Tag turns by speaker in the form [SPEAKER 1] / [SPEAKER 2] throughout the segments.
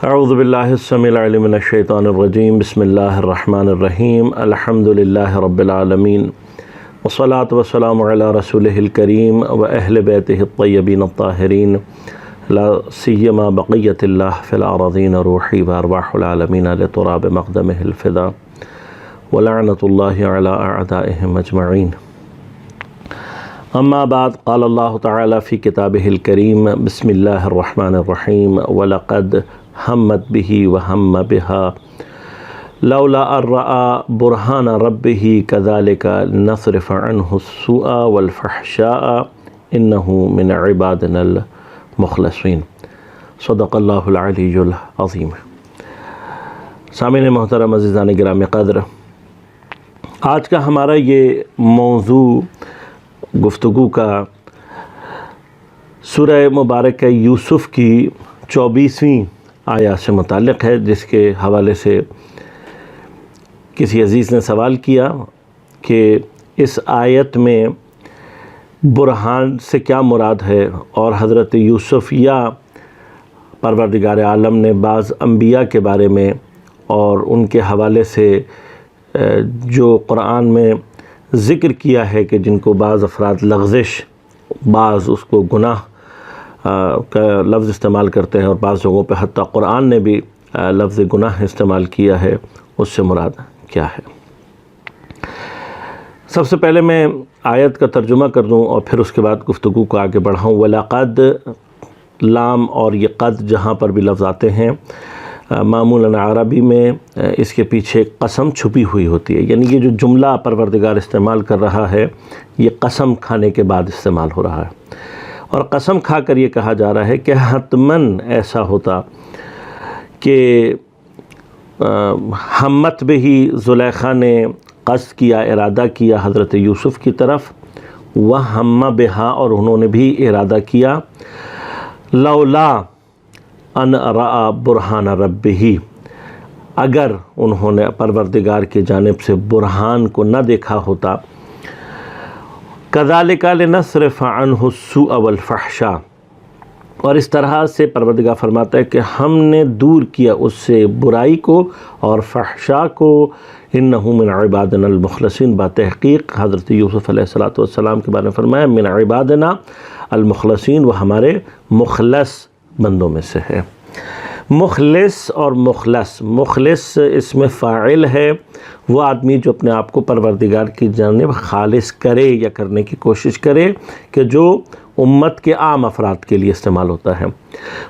[SPEAKER 1] اعوذ باللہ السمیع العلیم من الشیطان الرجیم بسم اللہ الرحمن الرحیم الحمد للہ رب العالمین والصلاة والسلام علی رسولہ الکریم و اہل بیتہ الطیبین الطاہرین لا سیما بقیت اللہ فی الارضین روحی و ارواح العالمین لتراب مقدمہ الفدا ولعنت اللہ علی اعدائہم اجمعین. اما بعد قال اللہ تعالی فی کتابہ الکریم بسم اللہ الرحمن الرحیم وَلَقَدْ ہمت بِهِ وَهَمَّ بِهَا لولا ان رأى برہان ربه كذلك لنصرف عنه السوء والفحشاء انه من عبادنا المخلصین. صدق اللہ العلی العظیم. سامعین محترم عزیزان گرامی قدر، آج کا ہمارا یہ موضوع گفتگو کا سورہ مبارکہ یوسف کی 24ویں آیات سے متعلق ہے، جس کے حوالے سے کسی عزیز نے سوال کیا کہ اس آیت میں برہان سے کیا مراد ہے، اور حضرت یوسف یا پروردگار عالم نے بعض انبیاء کے بارے میں اور ان کے حوالے سے جو قرآن میں ذکر کیا ہے کہ جن کو بعض افراد لغزش، بعض اس کو گناہ کا لفظ استعمال کرتے ہیں، اور بعض جگہوں پہ حتیٰ قرآن نے بھی لفظ گناہ استعمال کیا ہے، اس سے مراد کیا ہے. سب سے پہلے میں آیت کا ترجمہ کر دوں اور پھر اس کے بعد گفتگو کو آگے بڑھاؤں. وَلَقَدْ لام اور یہ قد جہاں پر بھی لفظ آتے ہیں معمولاً عربی میں اس کے پیچھے قسم چھپی ہوئی ہوتی ہے، یعنی یہ جو جملہ پروردگار استعمال کر رہا ہے یہ قسم کھانے کے بعد استعمال ہو رہا ہے، اور قسم کھا کر یہ کہا جا رہا ہے کہ حتماً ایسا ہوتا کہ ہمت بہی زلیخا نے قصد کیا، ارادہ کیا حضرت یوسف کی طرف، وَهَمَّ بِهَا اور انہوں نے بھی ارادہ کیا، لولا ان رأى برہان ربہ اگر انہوں نے پروردگار کی جانب سے برہان کو نہ دیکھا ہوتا، كَذَلِكَ لِنَصْرِفَ عَنْهُ السُّوءَ وَالْفَحْشَاءَ اور اس طرح سے پروردگار فرماتا ہے کہ ہم نے دور کیا اس سے برائی کو اور فحشاء کو. انہو من عبادنا المخلصین، بتحقیق حضرت یوسف علیہ السلام کے بارے میں فرمایا من عبادنا المخلصین، وہ ہمارے مخلص بندوں میں سے ہے. مخلص اور مخلص اس میں فاعل ہے، وہ آدمی جو اپنے آپ کو پروردگار کی جانب خالص کرے یا کرنے کی کوشش کرے، کہ جو امت کے عام افراد کے لیے استعمال ہوتا ہے.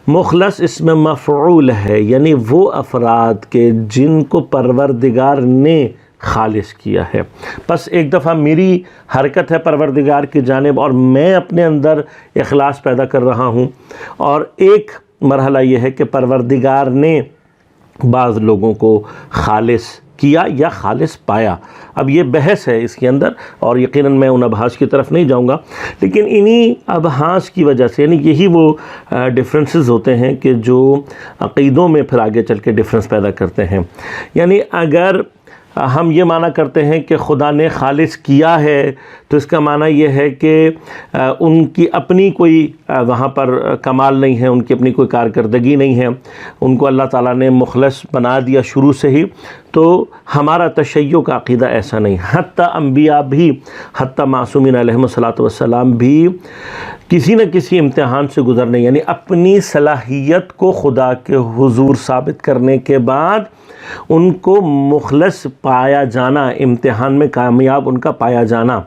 [SPEAKER 1] مخلص اس میں مفعول ہے، یعنی وہ افراد کے جن کو پروردگار نے خالص کیا ہے. بس ایک دفعہ میری حرکت ہے پروردگار کی جانب اور میں اپنے اندر اخلاص پیدا کر رہا ہوں، اور ایک مرحلہ یہ ہے کہ پروردگار نے بعض لوگوں کو خالص کیا یا خالص پایا. اب یہ بحث ہے اس کے اندر، اور یقیناً میں ان ابحاث کی طرف نہیں جاؤں گا، لیکن انہی ابحاث کی وجہ سے، یعنی یہی وہ ڈفرینسز ہوتے ہیں کہ جو عقیدوں میں پھر آگے چل کے ڈفرینس پیدا کرتے ہیں. یعنی اگر ہم یہ معنی کرتے ہیں کہ خدا نے خالص کیا ہے، تو اس کا معنی یہ ہے کہ ان کی اپنی کوئی وہاں پر کمال نہیں ہے، ان کی اپنی کوئی کارکردگی نہیں ہے، ان کو اللہ تعالیٰ نے مخلص بنا دیا شروع سے ہی. تو ہمارا تشیع کا عقیدہ ایسا نہیں. حتیٰ انبیاء بھی، حتیٰ معصومین علیہم السلام بھی کسی نہ کسی امتحان سے گزرنے، یعنی اپنی صلاحیت کو خدا کے حضور ثابت کرنے کے بعد ان کو مخلص پایا جانا، امتحان میں کامیاب ان کا پایا جانا.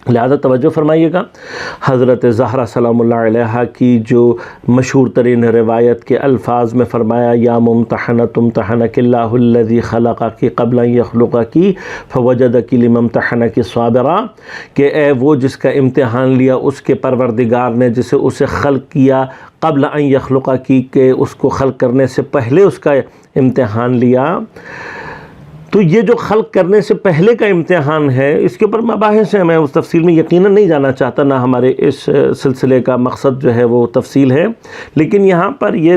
[SPEAKER 1] لہذا توجہ فرمائیے گا، حضرت زہرا سلام اللہ علیہا کی جو مشہور ترین روایت کے الفاظ میں فرمایا، یا ممتحنۃ امتحنک اللہ الذی خلقک قبل ان یخلقک فوجدک لما امتحنک صابرا، کہ اے وہ جس کا امتحان لیا اس کے پروردگار نے جسے اسے خلق کیا قبل ان یخلقک، کہ اس کو خلق کرنے سے پہلے اس کا امتحان لیا. تو یہ جو خلق کرنے سے پہلے کا امتحان ہے، اس کے اوپر مباحث ہیں، میں اس تفصیل میں یقیناً نہیں جانا چاہتا، نہ ہمارے اس سلسلے کا مقصد جو ہے وہ تفصیل ہے. لیکن یہاں پر یہ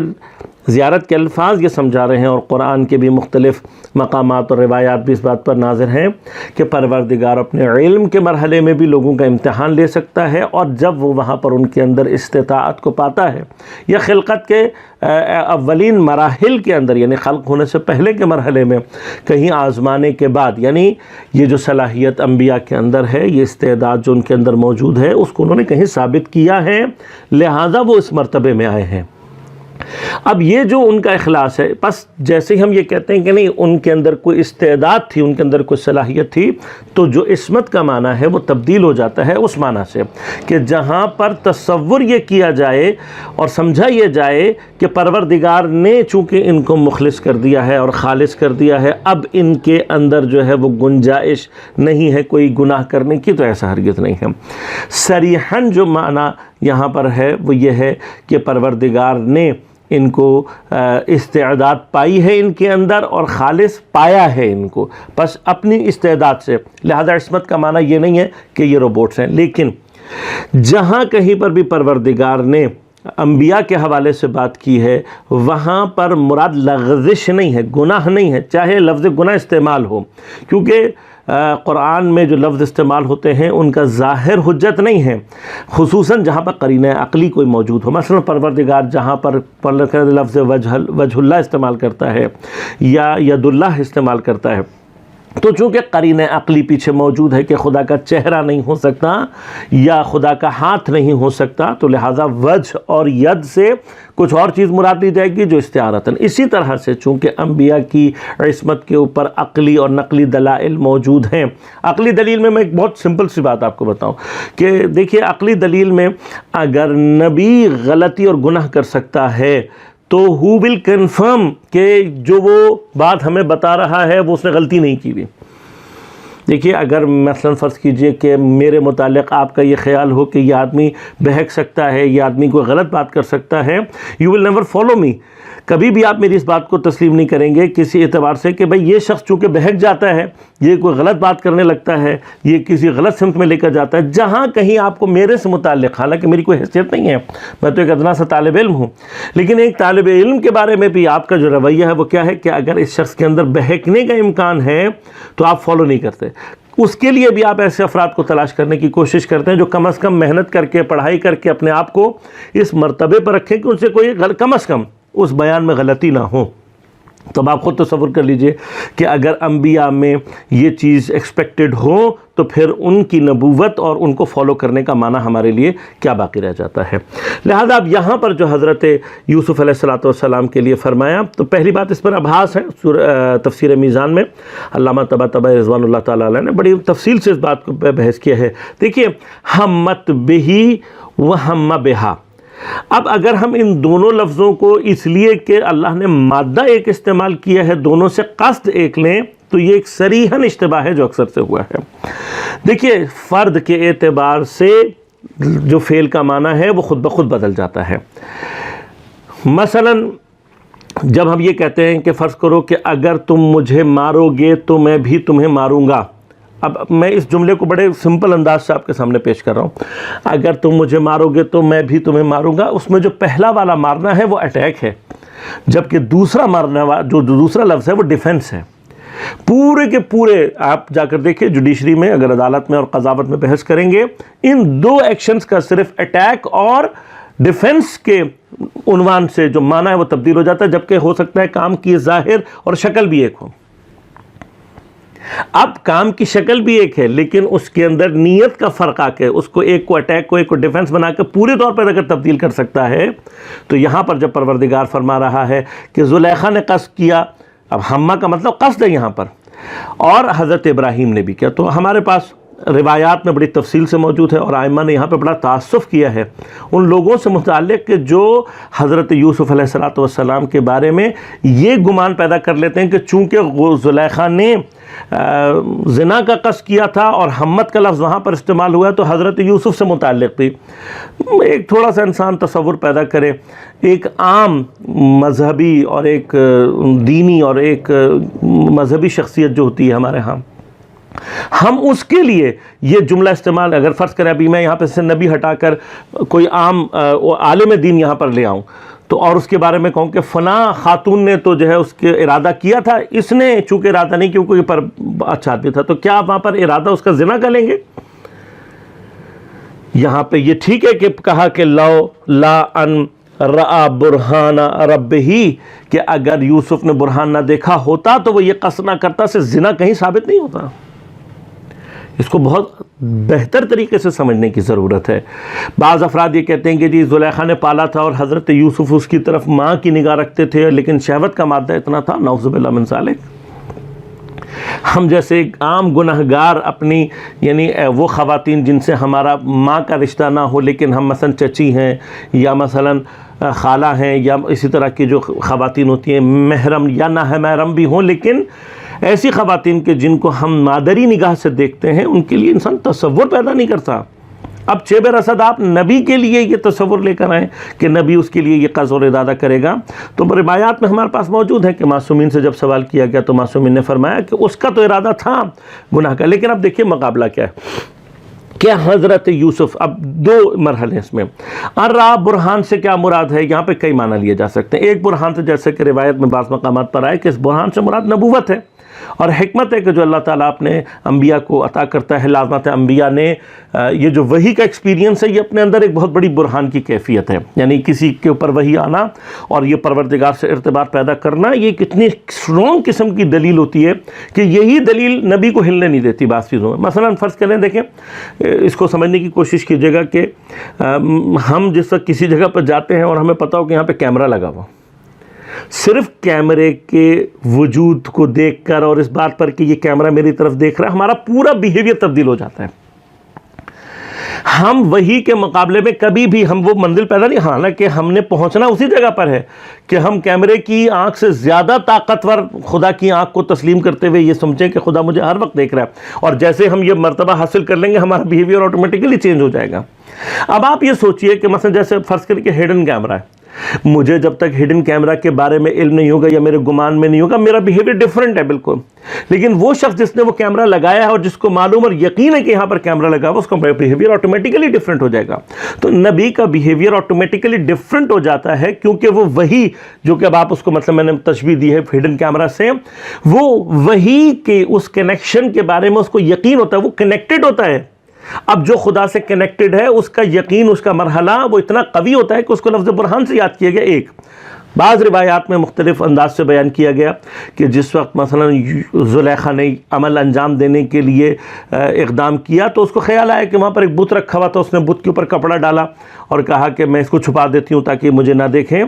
[SPEAKER 1] زیارت کے الفاظ یہ سمجھا رہے ہیں، اور قرآن کے بھی مختلف مقامات اور روایات بھی اس بات پر نازل ہیں کہ پروردگار اپنے علم کے مرحلے میں بھی لوگوں کا امتحان لے سکتا ہے، اور جب وہ وہاں پر ان کے اندر استطاعت کو پاتا ہے یا خلقت کے اولین مراحل کے اندر، یعنی خلق ہونے سے پہلے کے مرحلے میں کہیں آزمانے کے بعد، یعنی یہ جو صلاحیت انبیاء کے اندر ہے، یہ استعداد جو ان کے اندر موجود ہے، اس کو انہوں نے کہیں ثابت کیا ہے، لہٰذا وہ اس مرتبے میں آئے ہیں۔ اب یہ جو ان کا اخلاص ہے، بس جیسے ہی ہم یہ کہتے ہیں کہ نہیں ان کے اندر کوئی استعداد تھی، ان کے اندر کوئی صلاحیت تھی، تو جو عصمت کا معنی ہے وہ تبدیل ہو جاتا ہے اس معنی سے کہ جہاں پر تصور یہ کیا جائے اور سمجھا یہ جائے کہ پروردگار نے چونکہ ان کو مخلص کر دیا ہے اور خالص کر دیا ہے، اب ان کے اندر جو ہے وہ گنجائش نہیں ہے کوئی گناہ کرنے کی، تو ایسا ہرگز نہیں ہے۔ صریحاً جو معنی یہاں پر ہے وہ یہ ہے کہ پروردگار نے ان کو استعداد پائی ہے ان کے اندر، اور خالص پایا ہے ان کو بس اپنی استعداد سے، لہذا عصمت کا معنی یہ نہیں ہے کہ یہ روبوٹس ہیں۔ لیکن جہاں کہیں پر بھی پروردگار نے انبیاء کے حوالے سے بات کی ہے، وہاں پر مراد لغزش نہیں ہے، گناہ نہیں ہے، چاہے لفظ گناہ استعمال ہو، کیونکہ قرآن میں جو لفظ استعمال ہوتے ہیں ان کا ظاہر حجت نہیں ہے، خصوصاً جہاں پر قرینہ عقلی کوئی موجود ہو۔ مثلا پروردگار جہاں پر لفظ وجہ اللہ استعمال کرتا ہے یا ید اللہ استعمال کرتا ہے، تو چونکہ قرینہ عقلی پیچھے موجود ہے کہ خدا کا چہرہ نہیں ہو سکتا یا خدا کا ہاتھ نہیں ہو سکتا، تو لہٰذا وجہ اور ید سے کچھ اور چیز مراد لی جائے گی جو استعارتاً۔ اسی طرح سے چونکہ انبیاء کی عصمت کے اوپر عقلی اور نقلی دلائل موجود ہیں۔ عقلی دلیل میں ایک بہت سمپل سی بات آپ کو بتاؤں کہ دیکھیے، عقلی دلیل میں اگر نبی غلطی اور گناہ کر سکتا ہے تو ہو ول کنفرم کہ جو وہ بات ہمیں بتا رہا ہے وہ اس نے غلطی نہیں کی ہوئی۔ دیکھیے، اگر مثلا فرض کیجئے کہ میرے متعلق آپ کا یہ خیال ہو کہ یہ آدمی بہک سکتا ہے، یہ آدمی کوئی غلط بات کر سکتا ہے، you will never follow me, کبھی بھی آپ میری اس بات کو تسلیم نہیں کریں گے کسی اعتبار سے کہ بھئی یہ شخص چونکہ بہک جاتا ہے، یہ کوئی غلط بات کرنے لگتا ہے، یہ کسی غلط سمت میں لے کر جاتا ہے۔ جہاں کہیں آپ کو میرے سے متعلق، حالانکہ میری کوئی حیثیت نہیں ہے، میں تو ایک ادنا سا طالب علم ہوں، لیکن ایک طالب علم کے بارے میں بھی آپ کا جو رویہ ہے وہ کیا ہے کہ اگر اس شخص کے اندر بہکنے کا امکان ہے تو آپ فالو نہیں کرتے۔ اس کے لیے بھی آپ ایسے افراد کو تلاش کرنے کی کوشش کرتے ہیں جو کم از کم محنت کر کے، پڑھائی کر کے اپنے آپ کو اس مرتبے پر رکھیں کہ ان سے کوئی کم از کم اس بیان میں غلطی نہ ہو۔ تو اب آپ خود تصور کر لیجئے کہ اگر انبیاء میں یہ چیز ایکسپیکٹڈ ہو تو پھر ان کی نبوت اور ان کو فالو کرنے کا معنی ہمارے لیے کیا باقی رہ جاتا ہے۔ لہذا اب یہاں پر جو حضرت یوسف علیہ السلام کے لیے فرمایا، تو پہلی بات اس پر ابحاث ہے تفسیر میزان میں، علامہ طباطبائی رضوان اللہ تعالیٰ علیہ نے بڑی تفصیل سے اس بات کو بحث کیا ہے۔ دیکھیے، ہمت بہی و ہم بہا، اب اگر ہم ان دونوں لفظوں کو اس لیے کہ اللہ نے مادہ ایک استعمال کیا ہے، دونوں سے قصد ایک لیں، تو یہ ایک صریحاً اشتباہ ہے جو اکثر سے ہوا ہے۔ دیکھیے، فرد کے اعتبار سے جو فعل کا معنی ہے وہ خود بخود بدل جاتا ہے۔ مثلا جب ہم یہ کہتے ہیں کہ فرض کرو کہ اگر تم مجھے مارو گے تو میں بھی تمہیں ماروں گا، اب میں اس جملے کو بڑے سمپل انداز سے آپ کے سامنے پیش کر رہا ہوں، اگر تم مجھے مارو گے تو میں بھی تمہیں ماروں گا، اس میں جو پہلا والا مارنا ہے وہ اٹیک ہے، جبکہ دوسرا مارنا جو دوسرا لفظ ہے وہ ڈیفنس ہے۔ پورے کے پورے آپ جا کر دیکھیں جوڈیشری میں، اگر عدالت میں اور قضاوت میں بحث کریں گے، ان دو ایکشنز کا صرف اٹیک اور ڈیفنس کے عنوان سے جو معنی ہے وہ تبدیل ہو جاتا ہے، جبکہ ہو سکتا ہے کام کی ظاہر اور شکل بھی ایک ہو۔ اب کام کی شکل بھی ایک ہے لیکن اس کے اندر نیت کا فرق آ کے اس کو ایک کو اٹیک کو ایک کو ڈیفنس بنا کے پورے طور پر اگر تبدیل کر سکتا ہے، تو یہاں پر جب پروردگار فرما رہا ہے کہ زلیخا نے قصد کیا، اب ہمہ کا مطلب قصد ہے یہاں پر، اور حضرت ابراہیم نے بھی کیا، تو ہمارے پاس روایات میں بڑی تفصیل سے موجود ہے، اور آئمہ نے یہاں پہ بڑا تعصف کیا ہے ان لوگوں سے متعلق کہ جو حضرت یوسف علیہ السلام کے بارے میں یہ گمان پیدا کر لیتے ہیں کہ چونکہ زلیخا نے زنا کا قصد کیا تھا اور ہمت کا لفظ وہاں پر استعمال ہوا ہے تو حضرت یوسف سے متعلق بھی ایک تھوڑا سا انسان تصور پیدا کرے، ایک عام مذہبی اور ایک دینی اور ایک مذہبی شخصیت جو ہوتی ہے ہمارے ہاں، ہم اس کے لیے یہ جملہ استعمال، اگر فرض کریں ابھی میں یہاں پہ سے نبی ہٹا کر کوئی عام عالم دین یہاں پر لے آؤں تو اور اس کے بارے میں کہوں کہ فلاں خاتون نے تو جو ہے اس کے ارادہ کیا تھا، اس نے چونکہ ارادہ نہیں کیونکہ پر اچھا آدمی تھا، تو کیا آپ وہاں پر ارادہ اس کا زنا کا لیں گے؟ یہاں پہ یہ ٹھیک ہے کہ کہا کہ لو لا ان رآ برہان ربہ، کہ اگر یوسف نے برہان نہ دیکھا ہوتا تو وہ یہ قصد نہ کرتا، سے زنا کہیں ثابت نہیں ہوتا۔ اس کو بہت بہتر طریقے سے سمجھنے کی ضرورت ہے۔ بعض افراد یہ کہتے ہیں کہ جی زلیخا نے پالا تھا اور حضرت یوسف اس کی طرف ماں کی نگاہ رکھتے تھے، لیکن شہوت کا مادہ اتنا تھا، نعوذ باللہ من ذالک۔ ہم جیسے عام گناہگار اپنی یعنی وہ خواتین جن سے ہمارا ماں کا رشتہ نہ ہو لیکن ہم مثلا چچی ہیں یا مثلا خالہ ہیں یا اسی طرح کی جو خواتین ہوتی ہیں محرم یا نہ محرم بھی ہوں، لیکن ایسی خواتین کے جن کو ہم مادری نگاہ سے دیکھتے ہیں ان کے لیے انسان تصور پیدا نہیں کرتا۔ اب چیب رسد آپ نبی کے لیے یہ تصور لے کر آئیں کہ نبی اس کے لیے یہ قصد اور ارادہ کرے گا، تو روایات میں ہمارے پاس موجود ہے کہ معصومین سے جب سوال کیا گیا تو معصومین نے فرمایا کہ اس کا تو ارادہ تھا گناہ کا، لیکن اب دیکھیے مقابلہ کیا ہے کہ حضرت یوسف، اب دو مرحلے ہیں اس میں۔ ارا برہان سے کیا مراد ہے؟ یہاں پہ کئی معنی لیے جا سکتے ہیں۔ ایک برہان سے جیسے کہ روایت میں بعض مقامات پر آئے کہ اس برہان سے مراد نبوت ہے اور حکمت ہے کہ جو اللہ تعالیٰ اپنے انبیاء کو عطا کرتا ہے۔ لازمات انبیاء نے یہ جو وحی کا ایکسپیرینس ہے یہ اپنے اندر ایک بہت بڑی برہان کی کیفیت ہے، یعنی کسی کے اوپر وحی آنا اور یہ پروردگار سے ارتباط پیدا کرنا، یہ کتنی اسٹرانگ قسم کی دلیل ہوتی ہے کہ یہی دلیل نبی کو ہلنے نہیں دیتی بعض چیزوں میں۔ مثلا فرض کریں، دیکھیں اس کو سمجھنے کی کوشش کیجیے گا کہ ہم جس وقت کسی جگہ پر جاتے ہیں اور ہمیں پتا ہو کہ یہاں پہ کیمرہ لگا ہوا، صرف کیمرے کے وجود کو دیکھ کر اور اس بات پر کہ یہ کیمرہ میری طرف دیکھ رہا ہے ہمارا پورا بیہیویئر تبدیل ہو جاتا ہے۔ ہم وہی کے مقابلے میں کبھی بھی ہم وہ منزل پیدا نہیں، حالانکہ ہم نے پہنچنا اسی جگہ پر ہے کہ ہم کیمرے کی آنکھ سے زیادہ طاقتور خدا کی آنکھ کو تسلیم کرتے ہوئے یہ سمجھیں کہ خدا مجھے ہر وقت دیکھ رہا ہے، اور جیسے ہم یہ مرتبہ حاصل کر لیں گے ہمارا بیہیویئر آٹومیٹکلی چینج ہو جائے گا۔ اب آپ یہ سوچئے کہ مثلا جیسے فرض کریں کہ ہڈن کیمرہ ہے، مجھے جب تک ہڈن کیمرہ کے بارے میں علم نہیں ہوگا یا میرے گمان میں نہیں ہوگا میرا بیہیویئر ڈیفرنٹ ہے بالکل، لیکن وہ شخص جس نے وہ کیمرہ لگایا ہے اور جس کو معلوم اور یقین ہے کہ یہاں پر کیمرہ لگا ہوا، اس کا بیہیویئر آٹومیٹکلی ڈیفرنٹ ہو جائے گا۔ تو نبی کا بیہیویئر آٹومیٹکلی ڈیفرنٹ ہو جاتا ہے کیونکہ وہ وہی جو کہ اب آپ اس کو مطلب میں نے تشبیہ دی ہے ہڈن کیمرہ سے، وہ وہی کے اس کنیکشن کے بارے میں اس کو یقین ہوتا ہے، وہ کنیکٹڈ ہوتا ہے۔ اب جو خدا سے کنیکٹڈ ہے اس کا یقین، اس کا مرحلہ وہ اتنا قوی ہوتا ہے کہ اس کو لفظ برہان سے یاد کیا گیا۔ ایک بعض روایات میں مختلف انداز سے بیان کیا گیا کہ جس وقت مثلا زلیخا نے عمل انجام دینے کے لیے اقدام کیا تو اس کو خیال آیا کہ وہاں پر ایک بت رکھا ہوا تھا، اس نے بت کے اوپر کپڑا ڈالا اور کہا کہ میں اس کو چھپا دیتی ہوں تاکہ مجھے نہ دیکھیں۔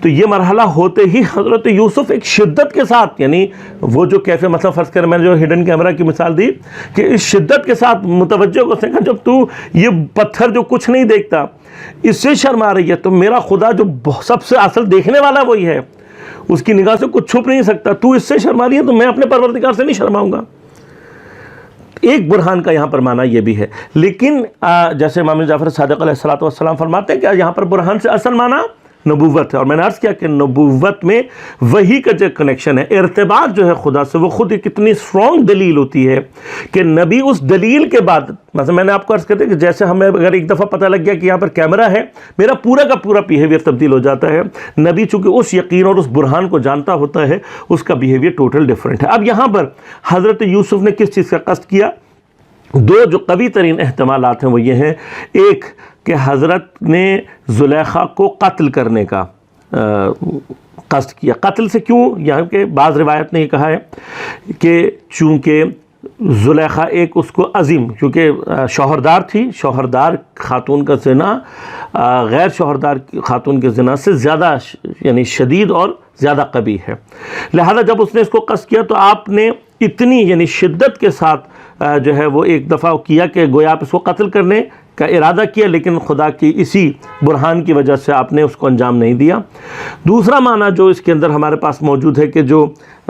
[SPEAKER 1] تو یہ مرحلہ ہوتے ہی حضرت یوسف ایک شدت کے ساتھ، یعنی وہ جو کیفے مثلا فرض کر میں نے جو ہڈن کیمرہ کی مثال دی کہ اس شدت کے ساتھ متوجہ کو کہا جب تو یہ پتھر جو کچھ نہیں دیکھتا اس سے شرم آ رہی ہے تو میرا خدا جو سب سے اصل دیکھنے والا وہی ہے، اس کی نگاہ سے کچھ چھپ نہیں سکتا، تو اس سے شرما رہی ہے تو میں اپنے پروردگار سے نہیں شرماؤں گا۔ ایک برہان کا یہاں پر معنی یہ بھی ہے، لیکن جیسے امام جعفر صادق علیہ السلام فرماتے ہیں کہ یہاں پر برہان سے اصل معنی نبوت ہے، اور میں نے عرض کیا کہ نبوت میں وہی کا جو کنیکشن ہے، ارتباط جو ہے خدا سے، وہ خود ایک اتنی اسٹرانگ دلیل ہوتی ہے کہ نبی اس دلیل کے بعد، مثلا میں نے آپ کو عرض کرتے کہ جیسے ہمیں اگر ایک دفعہ پتہ لگ گیا کہ یہاں پر کیمرہ ہے میرا پورا کا پورا بیہیویئر تبدیل ہو جاتا ہے۔ نبی چونکہ اس یقین اور اس برہان کو جانتا ہوتا ہے اس کا بیہیویئر ٹوٹل ڈیفرنٹ ہے۔ اب یہاں پر حضرت یوسف نے کس چیز کا قصد کیا؟ دو جو قوی ترین احتمالات ہیں وہ یہ ہیں، ایک کہ حضرت نے زلیخا کو قتل کرنے کا قصد کیا۔ قتل سے کیوں؟ یہاں کہ بعض روایت نے یہ کہا ہے کہ چونکہ زلیخا ایک اس کو عظیم، کیونکہ شوہردار تھی، شوہردار خاتون کا زنا غیر شوہردار خاتون کے زنا سے زیادہ یعنی شدید اور زیادہ قبیح ہے، لہذا جب اس نے اس کو قصد کیا تو آپ نے اتنی یعنی شدت کے ساتھ جو ہے وہ ایک دفعہ کیا کہ گویا آپ اس کو قتل کرنے کا ارادہ کیا، لیکن خدا کی اسی برہان کی وجہ سے آپ نے اس کو انجام نہیں دیا۔ دوسرا معنی جو اس کے اندر ہمارے پاس موجود ہے کہ جو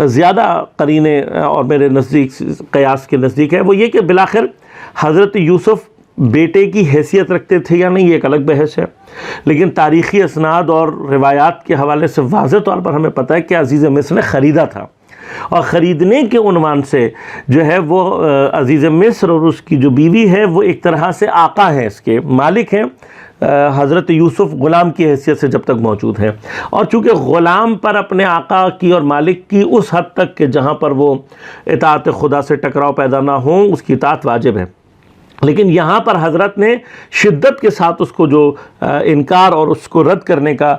[SPEAKER 1] زیادہ قرینے اور میرے نزدیک قیاس کے نزدیک ہے وہ یہ کہ بالآخر حضرت یوسف بیٹے کی حیثیت رکھتے تھے یا نہیں یہ ایک الگ بحث ہے، لیکن تاریخی اسناد اور روایات کے حوالے سے واضح طور پر ہمیں پتہ ہے کہ عزیز مصر نے خریدا تھا، اور خریدنے کے عنوان سے جو ہے وہ عزیز مصر اور اس کی جو بیوی ہے وہ ایک طرح سے آقا ہیں، اس کے مالک ہیں حضرت یوسف غلام کی حیثیت سے جب تک موجود ہیں، اور چونکہ غلام پر اپنے آقا کی اور مالک کی اس حد تک کہ جہاں پر وہ اطاعت خدا سے ٹکراؤ پیدا نہ ہو، اس کی اطاعت واجب ہے، لیکن یہاں پر حضرت نے شدت کے ساتھ اس کو جو انکار اور اس کو رد کرنے کا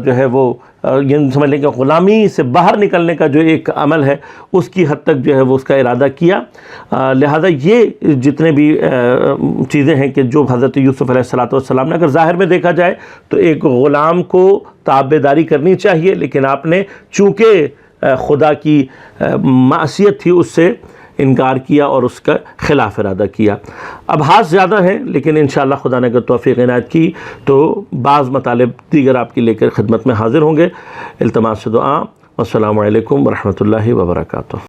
[SPEAKER 1] جو ہے وہ یہ سمجھ لیں کہ غلامی سے باہر نکلنے کا جو ایک عمل ہے، اس کی حد تک جو ہے وہ اس کا ارادہ کیا۔ لہذا یہ جتنے بھی چیزیں ہیں کہ جو حضرت یوسف علیہ السلام نے، اگر ظاہر میں دیکھا جائے تو ایک غلام کو تابعداری کرنی چاہیے، لیکن آپ نے چونکہ خدا کی معصیت تھی اس سے انکار کیا اور اس کا خلاف ارادہ کیا۔ ابحاث زیادہ ہیں، لیکن انشاءاللہ خدا نے اگر توفیق عنایت کی تو بعض مطالب دیگر آپ کی لے کر خدمت میں حاضر ہوں گے۔ التماس دعا۔ والسلام علیکم ورحمۃ اللہ وبرکاتہ۔